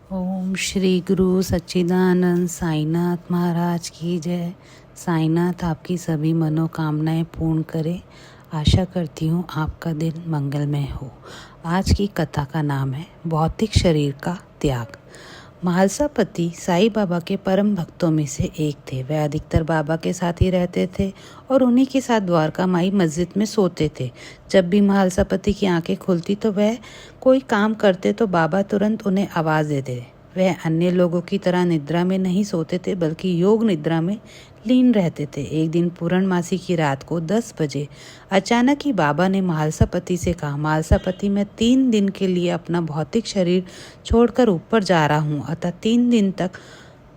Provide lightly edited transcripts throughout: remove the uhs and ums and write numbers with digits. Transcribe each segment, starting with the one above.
ओम श्री गुरु सच्चिदानंद साईनाथ महाराज की जय। साईनाथ आपकी सभी मनोकामनाएं पूर्ण करे। आशा करती हूँ आपका दिन मंगलमय हो। आज की कथा का नाम है भौतिक शरीर का त्याग। महालसापति साईं बाबा के परम भक्तों में से एक थे। वह अधिकतर बाबा के साथ ही रहते थे और उन्हीं के साथ द्वारका माई मस्जिद में सोते थे। जब भी महालसापति की आंखें खुलती तो वह कोई काम करते तो बाबा तुरंत उन्हें आवाज़ देते। वह अन्य लोगों की तरह निद्रा में नहीं सोते थे बल्कि योग निद्रा में लीन रहते थे। एक दिन पूर्णमासी की रात को 10 बजे अचानक ही बाबा ने महालसापति से कहा, महालसापति, मैं 3 दिन के लिए अपना भौतिक शरीर छोड़कर ऊपर जा रहा हूँ, अतः 3 दिन तक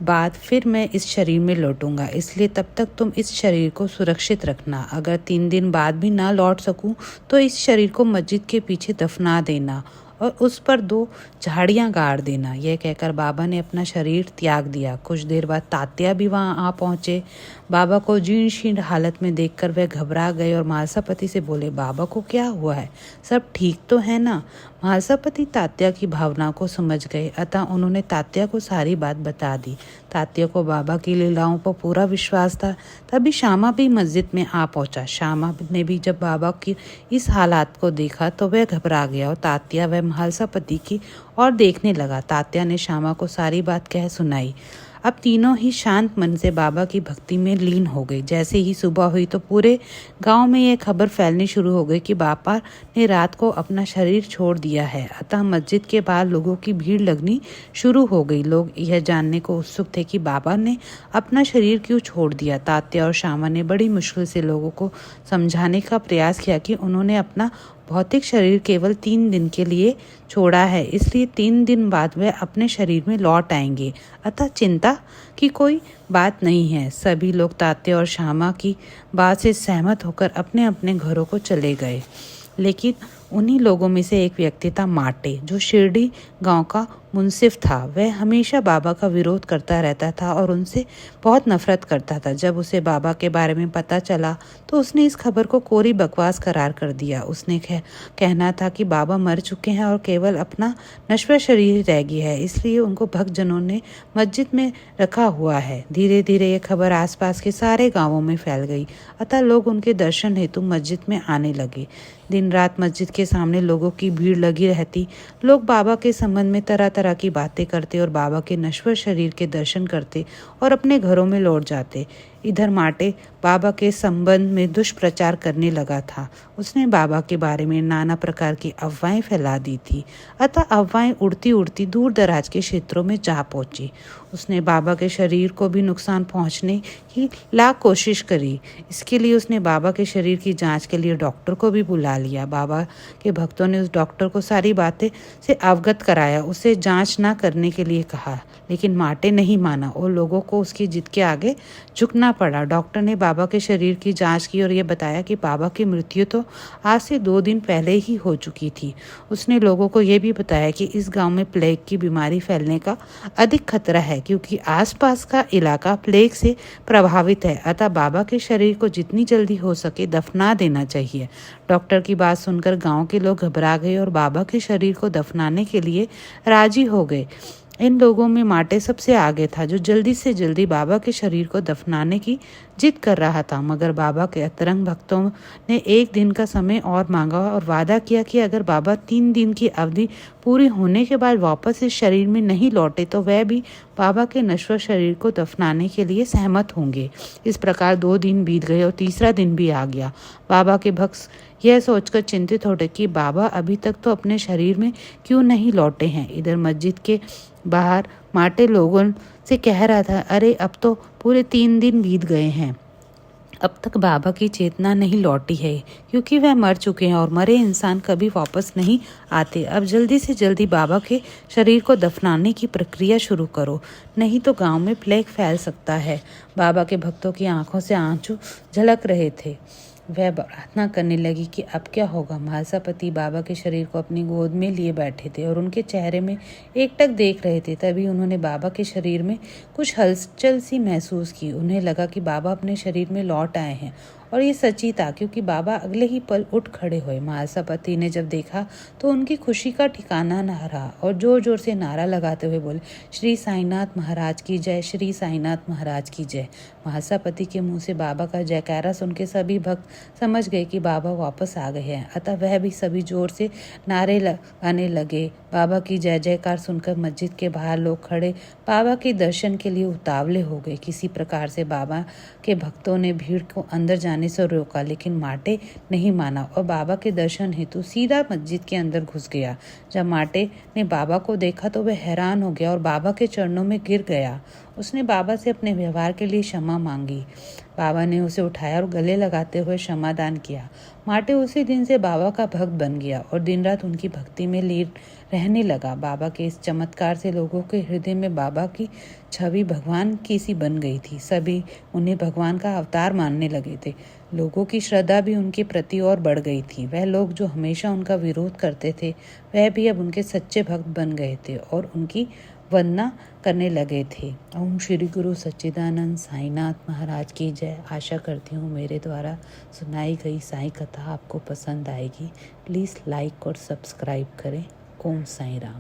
बाद फिर मैं इस शरीर में लौटूंगा, इसलिए तब तक तुम इस शरीर को सुरक्षित रखना। अगर 3 दिन बाद भी ना लौट सकूं तो इस शरीर को मस्जिद के पीछे दफना देना और उस पर 2 झाड़ियाँ गाड़ देना। यह कहकर बाबा ने अपना शरीर त्याग दिया। कुछ देर बाद तात्या भी वहाँ आ पहुँचे। बाबा को जीर्ण शीर्ण हालत में देखकर वह घबरा गए और महालसापति से बोले, बाबा को क्या हुआ है, सब ठीक तो है ना? महालसापति तात्या की भावना को समझ गए, अतः उन्होंने तात्या को सारी बात बता दी। तात्या को बाबा की लीलाओं पर पूरा विश्वास था। तभी श्यामा भी मस्जिद में आ पहुंचा। श्यामा ने भी जब बाबा की इस हालात को देखा तो वह घबरा गया और तात्या वह महालसापति की और देखने लगा। तात्या ने श्यामा को सारी बात कह सुनाई। अब तीनों ही शांत मन से बाबा की भक्ति में लीन हो गए। जैसे ही सुबह हुई तो पूरे गांव में यह खबर फैलनी शुरू हो गई कि बाबा ने रात को अपना शरीर छोड़ दिया है। अतः मस्जिद के बाहर लोगों की भीड़ लगनी शुरू हो गई। लोग यह जानने को उत्सुक थे कि बाबा ने अपना शरीर क्यों छोड़ दिया। तात्या और श्यामा ने बड़ी मुश्किल से लोगों को समझाने का प्रयास किया कि उन्होंने अपना भौतिक शरीर केवल 3 दिन के लिए छोड़ा है, इसलिए 3 दिन बाद वह अपने शरीर में लौट आएंगे, अतः चिंता की कोई बात नहीं है। सभी लोग तात्या और श्यामा की बात से सहमत होकर अपने अपने घरों को चले गए। लेकिन उन्हीं लोगों में से एक व्यक्ति था माटे, जो शिरडी गांव का मुंसिफ था। वह हमेशा बाबा का विरोध करता रहता था और उनसे बहुत नफरत करता था। जब उसे बाबा के बारे में पता चला तो उसने इस खबर को कोरी बकवास करार कर दिया। उसने कहना था कि बाबा मर चुके हैं और केवल अपना नश्वर शरीर रह गया है, इसलिए उनको भक्तजनों ने मस्जिद में रखा हुआ है। धीरे धीरे ये खबर आसपास के सारे गांवों में फैल गई, अतः लोग उनके दर्शन हेतु मस्जिद में आने लगे। दिन रात मस्जिद के सामने लोगों की भीड़ लगी रहती। लोग बाबा के संबंध में तरह तरह की बातें करते और बाबा के नश्वर शरीर के दर्शन करते और अपने घरों में लौट जाते। इधर माटे बाबा के संबंध में दुष्प्रचार करने लगा था। उसने बाबा के बारे में नाना प्रकार की अफवाहें फैला दी थी, अतः अफवाहें उड़ती उड़ती दूर दराज के क्षेत्रों में जा पहुंची। उसने बाबा के शरीर को भी नुकसान पहुंचने की लाख कोशिश करी। इसके लिए उसने बाबा के शरीर की जांच के लिए डॉक्टर को भी बुला लिया। बाबा के भक्तों ने उस डॉक्टर को सारी बातें से अवगत कराया, उसे जांच ना करने के लिए कहा, लेकिन माटे नहीं माना और लोगों को उसकी जिद के आगे झुकना पड़ा। डॉक्टर ने बाबा के शरीर की जांच की और यह बताया कि बाबा की मृत्यु तो आज से 2 दिन पहले ही हो चुकी थी। उसने लोगों को यह भी बताया कि इस गांव में प्लेग की बीमारी फैलने का अधिक खतरा है, क्योंकि आसपास का इलाका प्लेग से प्रभावित है, अतः बाबा के शरीर को जितनी जल्दी हो सके दफना देना चाहिए। डॉक्टर की बात सुनकर गांव के लोग घबरा गए और बाबा के शरीर को दफनाने के लिए राजी हो गए। इन लोगों में माटे सबसे आगे था, जो जल्दी से जल्दी बाबा के शरीर को दफनाने की जिद कर रहा था। मगर बाबा के अंतरंग भक्तों ने 1 दिन का समय और मांगा और वादा किया कि अगर बाबा 3 दिन की अवधि पूरी होने के बाद वापस इस शरीर में नहीं लौटे तो वह भी बाबा के नश्वर शरीर को दफनाने के लिए सहमत होंगे। इस प्रकार 2 दिन बीत गए और तीसरा दिन भी आ गया। बाबा के भक्त यह सोचकर चिंतित हो गए कि बाबा अभी तक तो अपने शरीर में क्यों नहीं लौटे हैं। इधर मस्जिद के बाहर माटे लोगों से कह रहा था, अरे अब तो पूरे 3 दिन बीत गए हैं, अब तक बाबा की चेतना नहीं लौटी है, क्योंकि वह मर चुके हैं और मरे इंसान कभी वापस नहीं आते। अब जल्दी से जल्दी बाबा के शरीर को दफनाने की प्रक्रिया शुरू करो, नहीं तो गांव में प्लेग फैल सकता है। बाबा के भक्तों की आंखों से आंसू झलक रहे थे। वह प्रार्थना करने लगी कि अब क्या होगा। महालसापति बाबा के शरीर को अपनी गोद में लिए बैठे थे और उनके चेहरे में एकटक देख रहे थे। तभी उन्होंने बाबा के शरीर में कुछ हलचल सी महसूस की। उन्हें लगा कि बाबा अपने शरीर में लौट आए हैं और ये सच्ची था, क्योंकि बाबा अगले ही पल उठ खड़े हुए। महासभापति ने जब देखा तो उनकी खुशी का ठिकाना न रहा और जोर जोर से नारा लगाते हुए बोले, श्री साईनाथ महाराज की जय, श्री साईनाथ महाराज की जय। महासभापति के मुंह से बाबा का जयकारा सुन के सभी भक्त समझ गए कि बाबा वापस आ गए हैं, अतः वह भी सभी जोर से नारे लगाने लगे। बाबा की जय जयकार सुनकर मस्जिद के बाहर लोग खड़े बाबा के दर्शन के लिए उतावले हो गए। किसी प्रकार से बाबा के भक्तों ने भीड़ को अंदर जाने से रोका, लेकिन माटे नहीं माना और बाबा के दर्शन हेतु सीधा मस्जिद के अंदर घुस गया। जब माटे ने बाबा को देखा तो वह हैरान हो गया और बाबा के चरणों में गिर गया। उसने बाबा से अपने व्यवहार के लिए क्षमा मांगी। बाबा ने उसे उठाया और गले लगाते हुए क्षमादान किया। माटे उसी दिन से बाबा का भक्त बन गया और दिन रात उनकी भक्ति में लीन रहने लगा। बाबा के इस चमत्कार से लोगों के हृदय में बाबा की छवि भगवान की सी बन गई थी। सभी उन्हें भगवान का अवतार मानने लगे थे। लोगों की श्रद्धा भी उनके प्रति और बढ़ गई थी। वह लोग जो हमेशा उनका विरोध करते थे, वह भी अब उनके सच्चे भक्त बन गए थे और उनकी वंदना करने लगे थे। ओम श्री गुरु सच्चिदानंद साईनाथ महाराज की जय। आशा करती हूँ मेरे द्वारा सुनाई गई साईं कथा आपको पसंद आएगी। प्लीज़ लाइक और सब्सक्राइब करें। ओम साईं राम।